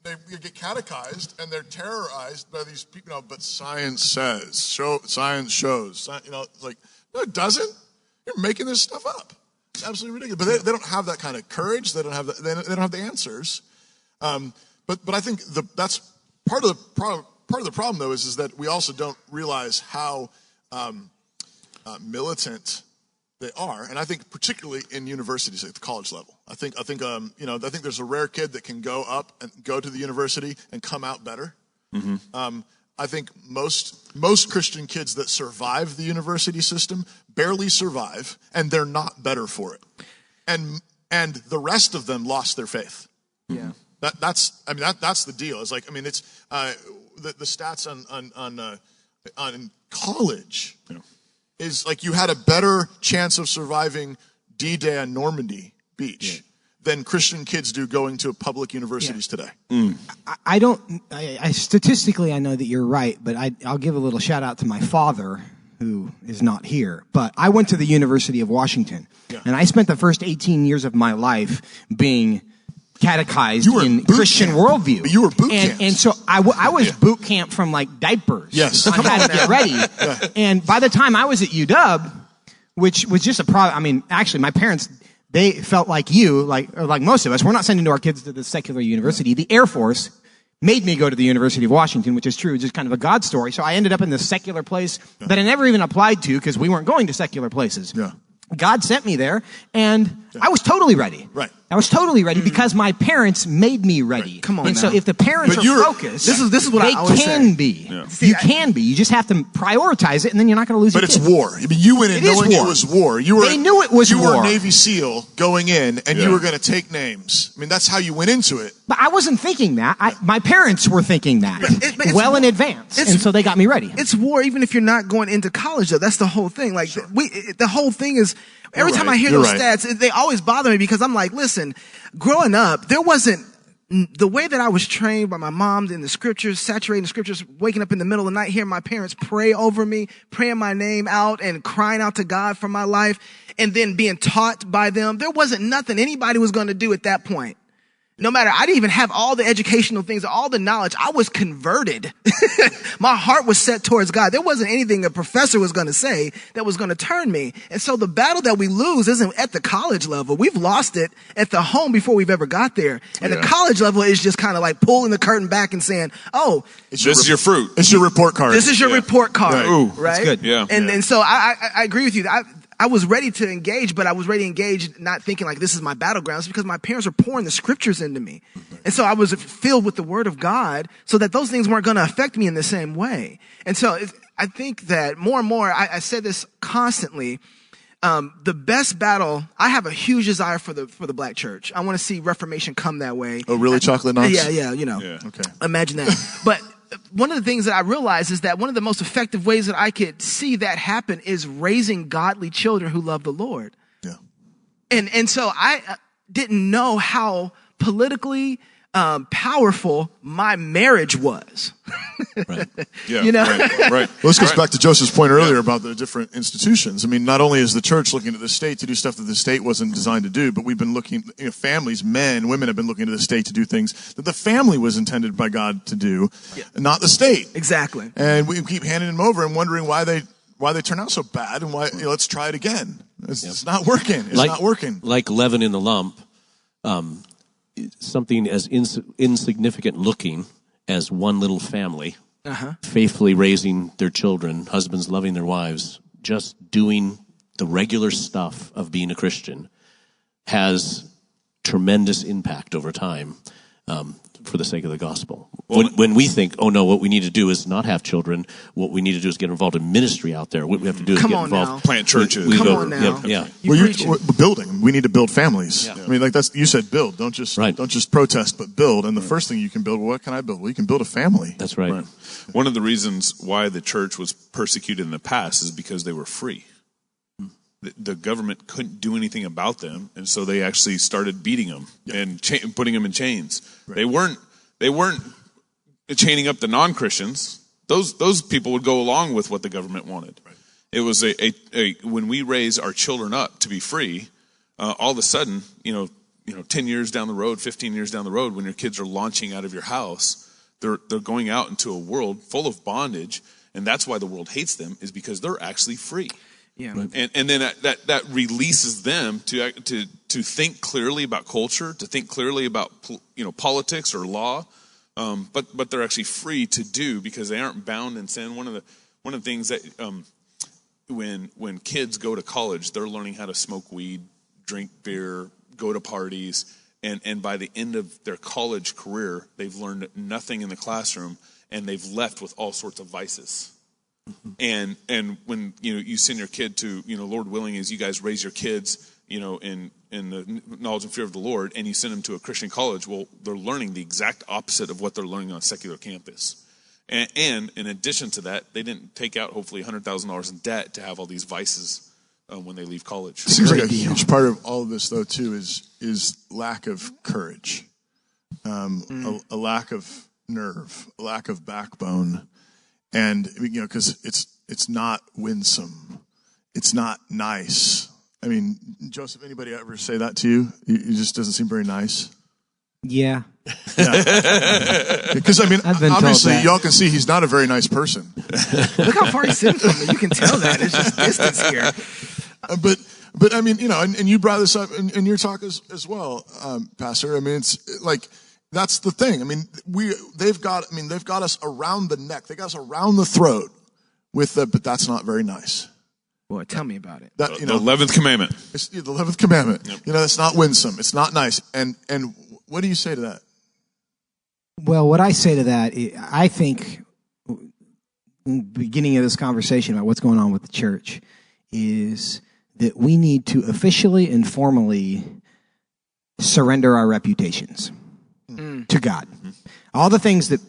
they get catechized and they're terrorized by these people. But science says, science shows. It's like, no, it doesn't. You're making this stuff up. It's absolutely ridiculous. But they don't have that kind of courage. They don't have they don't have the answers. But I think that's part of the problem though is that we also don't realize how militant they are, and I think particularly in universities at the college level. I think there's a rare kid that can go up and go to the university and come out better. Mm-hmm. I think most Christian kids that survive the university system barely survive, and they're not better for it. And the rest of them lost their faith. Yeah. That's the deal. It's like, it's the stats on college is like you had a better chance of surviving D-Day on Normandy Beach than Christian kids do going to public universities today. Mm. I statistically, I know that you're right, but I'll give a little shout out to my father, who is not here. But I went to the University of Washington, and I spent the first 18 years of my life being catechized in Christian worldview. But you were boot camp. And so I was boot camp from like diapers. Yes. I had to get ready. And by the time I was at UW, which was just a problem. Actually, my parents, they felt like like most of us, we're not sending our kids to the secular university. The Air Force made me go to the University of Washington, which is true, just kind of a God story. So I ended up in this secular place that I never even applied to because we weren't going to secular places. Yeah. God sent me there, and I was totally ready. Right. I was totally ready because my parents made me ready. Right. Come on, and now. so if the parents are focused, this is what they I always can say. be. Yeah. You can be. You just have to prioritize it, and then you're not going to lose. But your it's kids. war. You went in knowing it was war. They knew it was war. You were a war. Navy SEAL going in, and you were going to take names. That's how you went into it. But I wasn't thinking that. My parents were thinking that in advance, and so they got me ready. It's war, even if you're not going into college, though. That's the whole thing. Like the whole thing is. Every time I hear those stats, they always bother me because I'm like, listen, growing up, there wasn't the way that I was trained by my mom in the scriptures, saturating the scriptures, waking up in the middle of the night, hearing my parents pray over me, praying my name out and crying out to God for my life, and then being taught by them. There wasn't nothing anybody was going to do at that point. No matter, I didn't even have all the educational things, all the knowledge. I was converted. My heart was set towards God. There wasn't anything a professor was going to say that was going to turn me. And so the battle that we lose isn't at the college level. We've lost it at the home before we've ever got there. And the college level is just kind of like pulling the curtain back and saying, oh, this is your fruit. It's your report card. This is your report card. Right. Ooh, right? That's good. Yeah. And so I agree with you. I was ready to engage, but I was ready to engage not thinking like this is my battleground. It's because my parents were pouring the scriptures into me. And so I was filled with the word of God so that those things weren't going to affect me in the same way. And so I think that more and more, I said this constantly, the best battle, I have a huge desire for the black church. I want to see Reformation come that way. Oh, really? Chocolate Knox? Yeah, Yeah. Okay. Imagine that. But one of the things that I realized is that one of the most effective ways that I could see that happen is raising godly children who love the Lord. Yeah. And so I didn't know how politically powerful my marriage was. Right. Yeah, you know? right. Well, this goes back to Joseph's point earlier about the different institutions. I mean, not only is the church looking to the state to do stuff that the state wasn't designed to do, but we've been looking, families, men, women have been looking to the state to do things that the family was intended by God to do, not the state. Exactly. And we keep handing them over and wondering why they turn out so bad and why, let's try it again. It's not working. It's not working. Like leaven in the lump, something as insignificant looking as one little family, faithfully raising their children, husbands loving their wives, just doing the regular stuff of being a Christian, has tremendous impact over time for the sake of the gospel. When we think, oh no, what we need to do is not have children, what we need to do is get involved in ministry out there. What we have to do is get involved. Plant churches. Yeah. We're building. We need to build families. Yeah. I mean, you said build. Don't just protest, but build. And the first thing you can build, what can I build? Well, you can build a family. That's right. One of the reasons why the church was persecuted in the past is because they were free. The government couldn't do anything about them, and so they actually started beating them and putting them in chains. Right. They weren't chaining up the non-Christians. Those people would go along with what the government wanted. Right. It was when we raise our children up to be free, all of a sudden, 10 years down the road, 15 years down the road, when your kids are launching out of your house, they're going out into a world full of bondage, and that's why the world hates them, is because they're actually free. Yeah. And then that releases them to think clearly about culture, to think clearly about politics or law, but they're actually free to do because they aren't bound in sin. One of the things that when kids go to college, they're learning how to smoke weed, drink beer, go to parties, and by the end of their college career, they've learned nothing in the classroom, and they've left with all sorts of vices. And when you send your kid to Lord willing, as you guys raise your kids in the knowledge and fear of the Lord, and you send them to a Christian college, well, they're learning the exact opposite of what they're learning on a secular campus. And in addition to that, they didn't take out hopefully $100,000 in debt to have all these vices when they leave college. It seems like a huge part of all of this, though, too, is lack of courage, a lack of nerve, a lack of backbone. And, because it's not winsome. It's not nice. I mean, Joseph, anybody ever say that to you? It just doesn't seem very nice. Yeah. Because, obviously, y'all can see he's not a very nice person. Look how far he's sitting from me. You can tell that. It's just distance here. But and you brought this up in your talk as well, Pastor. I mean, it's like... That's the thing. I mean, they've got us around the neck. They got us around the throat but that's not very nice. Boy, tell me about it. The 11th commandment. It's the 11th commandment. Yep. That's not winsome. It's not nice. And what do you say to that? Well, what I say to that, I think in the beginning of this conversation about what's going on with the church is that we need to officially and formally surrender our reputations to God. All the things that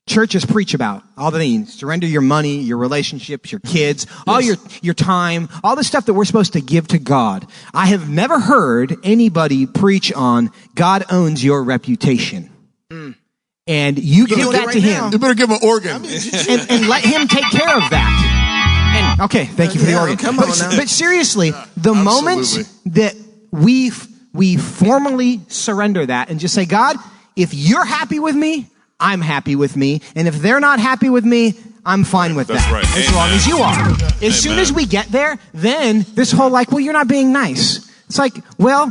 churches preach about, all the things, surrender your money, your relationships, your kids, all your time, all the stuff that we're supposed to give to God. I have never heard anybody preach on God owns your reputation. And you give that to him. You better give him an organ. and let him take care of that. And okay, thank you for the organ. But seriously, the moment that we formally surrender that and just say, God, if you're happy with me, I'm happy with me. And if they're not happy with me, I'm fine with that. Right. As long as you are. As soon as we get there, then this whole well, you're not being nice. It's like, well,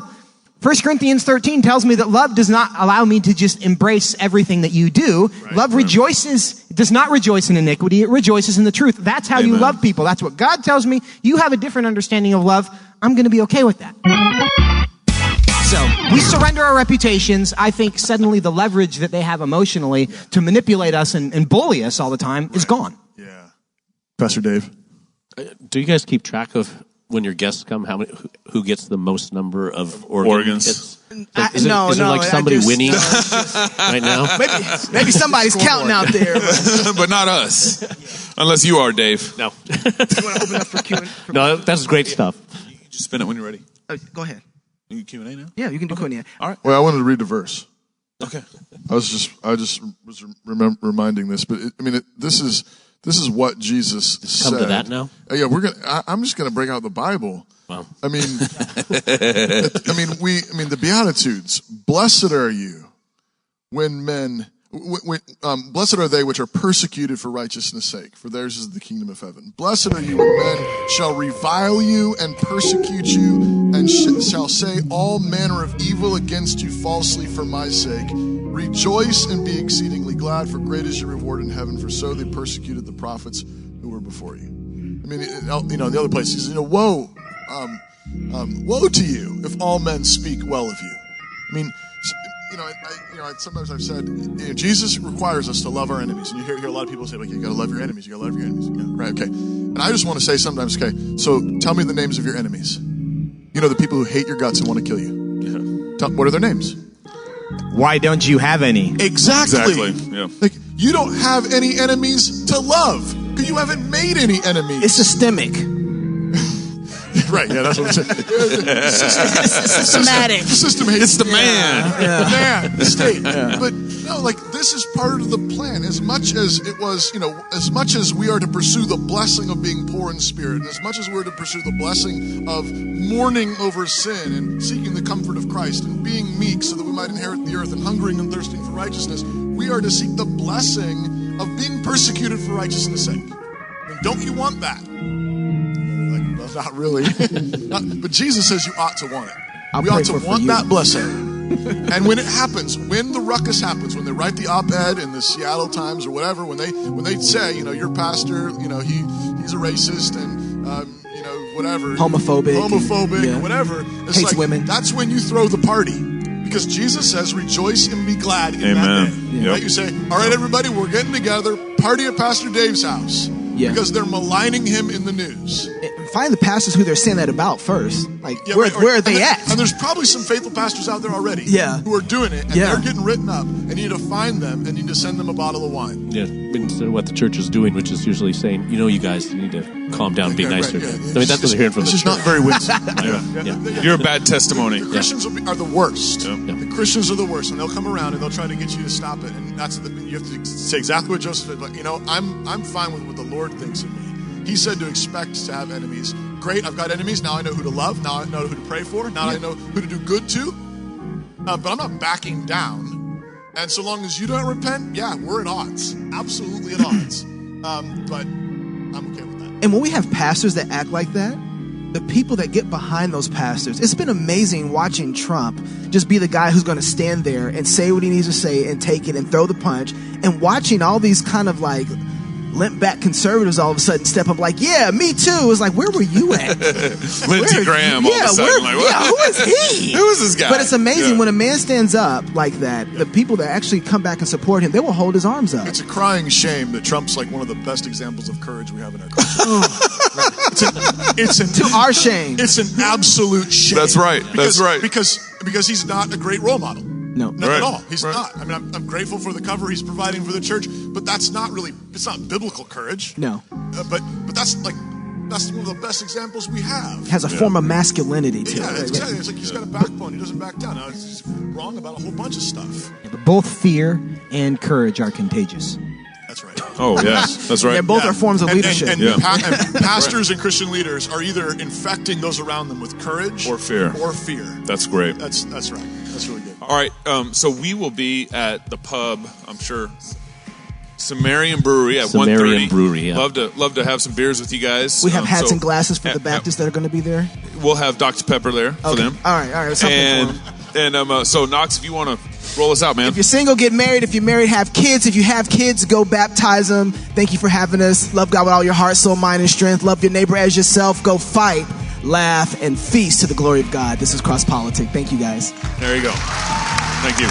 1 Corinthians 13 tells me that love does not allow me to just embrace everything that you do. Right, love does not rejoice in iniquity. It rejoices in the truth. That's how you love people. That's what God tells me. You have a different understanding of love. I'm going to be okay with that. So we surrender our reputations. I think suddenly the leverage that they have emotionally to manipulate us and bully us all the time is gone. Yeah. Pastor Dave. Do you guys keep track of when your guests come, who gets the most number of organs? Is there like somebody winning right now? Maybe somebody's counting out there. But not us. Unless you are, Dave. No. You want to open up for Q&A? No, that's great stuff. You just spin it when you're ready. Go ahead. You Q&A now? Yeah, you can do Q&A. All right. Well, I wanted to read the verse. Okay. I just was reminding this, but this is what Jesus said. Come to that now? Yeah, I'm just gonna break out the Bible. Wow. I mean, the Beatitudes. Blessed are you when men. Blessed are they which are persecuted for righteousness' sake, for theirs is the kingdom of heaven. Blessed are you when men shall revile you and persecute you, and shall say all manner of evil against you falsely for my sake. Rejoice and be exceedingly glad, for great is your reward in heaven, for so they persecuted the prophets who were before you. I mean, the other place he says, woe to you if all men speak well of you. I mean, sometimes I've said, Jesus requires us to love our enemies. And you hear a lot of people say, like, you gotta love your enemies, you gotta love your enemies. Yeah, right, okay. And I just want to say sometimes, okay, so tell me the names of your enemies. The people who hate your guts and want to kill you. Yeah. What are their names? Why don't you have any? Exactly. Yeah. Like, you don't have any enemies to love, because you haven't made any enemies. It's systemic. Right, yeah, that's what I'm saying. It's systematic. The system hates it's the man. The man, the state. Yeah. But no, this is part of the plan. As much as it was, as much as we are to pursue the blessing of being poor in spirit, and as much as we're to pursue the blessing of mourning over sin and seeking the comfort of Christ and being meek so that we might inherit the earth and hungering and thirsting for righteousness, we are to seek the blessing of being persecuted for righteousness' sake. Don't you want that? Not really. But Jesus says you ought to want it. We ought to want that blessing. And when it happens, when the ruckus happens, when they write the op-ed in the Seattle Times or whatever, when they say, your pastor, he's a racist and whatever, homophobic, whatever, it's hates women. That's when you throw the party. Because Jesus says, rejoice and be glad in Amen. that day. Yeah. Right? You say, all right, everybody, we're getting together, party at Pastor Dave's house. Yeah. Because they're maligning him in the news. Find the pastors who they're saying that about first. Where are they at? And there's probably some faithful pastors out there already who are doing it, and they're getting written up, and you need to find them, and you need to send them a bottle of wine. Yeah, instead of what the church is doing, which is usually saying, you guys need to calm down and be nicer. Right, that's what they're hearing from the church. This is not very winsome. You're a bad testimony. The Christians are the worst. Yeah. The Christians are the worst, and they'll come around and they'll try to get you to stop it, and you have to say exactly what Joseph said. Like, I'm fine with what the Lord thinks of me. He said to expect to have enemies. Great, I've got enemies. Now I know who to love. Now I know who to pray for. Now I know who to do good to. But I'm not backing down. And so long as you don't repent, we're at odds. Absolutely at odds. But I'm okay with that. And when we have pastors that act like that, the people that get behind those pastors, it's been amazing watching Trump just be the guy who's going to stand there and say what he needs to say and take it and throw the punch, and watching all these kind of like limp back conservatives all of a sudden step up like, yeah, me too. It's like, where were you at? Lindsey Graham all of a sudden. Who is he? Who is this guy? But it's amazing when a man stands up like that, the people that actually come back and support him, they will hold his arms up. It's a crying shame that Trump's like one of the best examples of courage we have in our culture. To our shame. It's an absolute shame. That's right. Because he's not a great role model. No. Not at all. He's not. I mean, I'm grateful for the cover he's providing for the church, but that's not really, it's not biblical courage. No. But that's one of the best examples we have. Has a form of masculinity to it. Exactly. It's like he's got a backbone. He doesn't back down. Now, he's wrong about a whole bunch of stuff. But both fear and courage are contagious. That's right. Oh, yes. That's right. They both are forms of leadership. And pastors and Christian leaders are either infecting those around them with courage or fear. That's great. That's right. That's really good. All right. So we will be at the pub, I'm sure, Sumerian Brewery at 1:30. Brewery, yeah. Love to have some beers with you guys. We have hats and glasses for the Baptists that are going to be there. We'll have Dr. Pepper there for them. All right. And so Knox, if you want to roll us out, man. If you're single, get married. If you're married, have kids. If you have kids, go baptize them. Thank you for having us. Love God with all your heart, soul, mind, and strength. Love your neighbor as yourself. Go fight, laugh, and feast to the glory of God. This is Cross Politic. Thank you, guys. There you go. Thank you.